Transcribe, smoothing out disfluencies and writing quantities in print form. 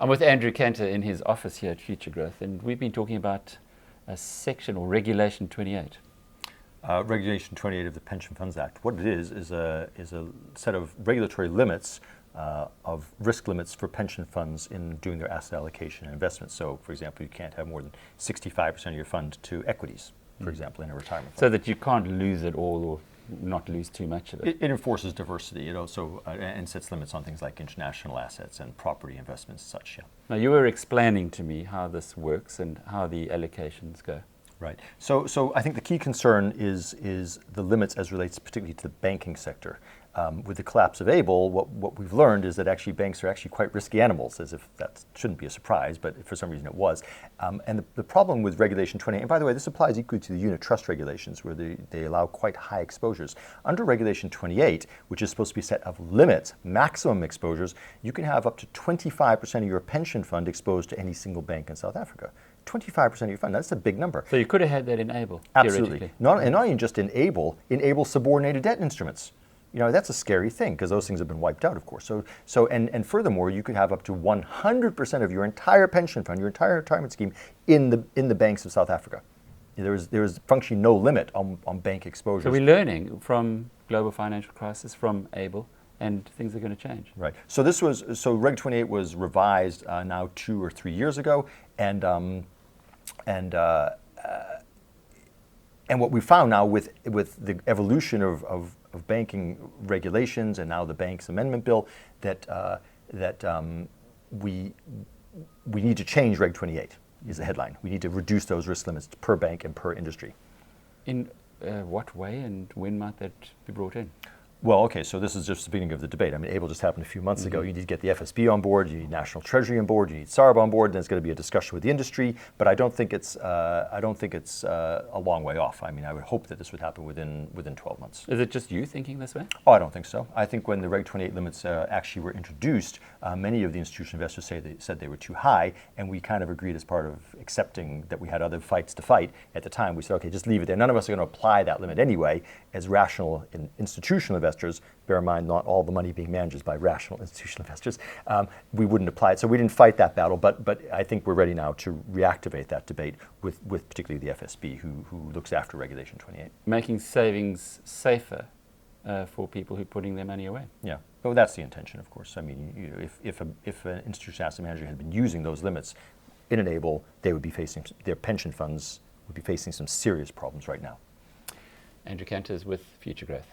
I'm with Andrew Canter in his office here at Futuregrowth, and we've been talking about a section or Regulation 28. Regulation 28 of the Pension Funds Act. What it is a set of regulatory limits of risk limits for pension funds in doing their asset allocation and investments. So, for example, you can't have more than 65% of your fund to equities, for example, in a retirement fund. So that you can't lose it all or not lose too much of it. It enforces diversity, and sets limits on things like international assets and property investments and such. Yeah. Now, you were explaining to me how this works and how the allocations go. Right. So I think the key concern is the limits as relates particularly to the banking sector. With the collapse of Abil, what we've learned is that actually banks are actually quite risky animals, as if that shouldn't be a surprise, but for some reason it was. And the problem with Regulation 28, and by the way, this applies equally to the unit trust regulations, where they allow quite high exposures. Under Regulation 28, which is supposed to be a set of limits, maximum exposures, you can have up to 25% of your pension fund exposed to any single bank in South Africa. 25% of your fund, that's a big number. So you could have had that in Abil, Absolutely. Not even just in Abil subordinated debt instruments. That's a scary thing because those things have been wiped out, of course. And furthermore, you could have up to 100% of your entire pension fund, your entire retirement scheme in the banks of South Africa. There is functionally no limit on bank exposures. So we're learning from global financial crisis, from Abil, and things are going to change. Right. So Reg 28 was revised now 2 or 3 years ago, and what we found now with the evolution of banking regulations and now the Banks Amendment Bill that we need to change Reg 28 is the headline. We need to reduce those risk limits per bank and per industry. In what way and when might that be brought in? Well, okay, so this is just the beginning of the debate. I mean, Abil just happened a few months ago. You need to get the FSB on board, you need National Treasury on board, you need SARB on board, and there's going to be a discussion with the industry, but I don't think it's a long way off. I mean, I would hope that this would happen within 12 months. Is it just you thinking this way? Oh, I don't think so. I think when the Reg 28 limits actually were introduced, many of the institutional investors said they were too high, and we kind of agreed as part of accepting that we had other fights to fight. At the time, we said, okay, just leave it there. None of us are going to apply that limit anyway. As rational institutional investors, bear in mind not all the money being managed by rational institutional investors, we wouldn't apply it. So we didn't fight that battle, but I think we're ready now to reactivate that debate with particularly the FSB, who looks after Regulation 28. Making savings safer for people who are putting their money away. Yeah, well, that's the intention, of course. I mean, if an institutional asset manager had been using those limits in an Abil, they would be facing, their pension funds would be facing some serious problems right now. Andrew Canter is with Futuregrowth.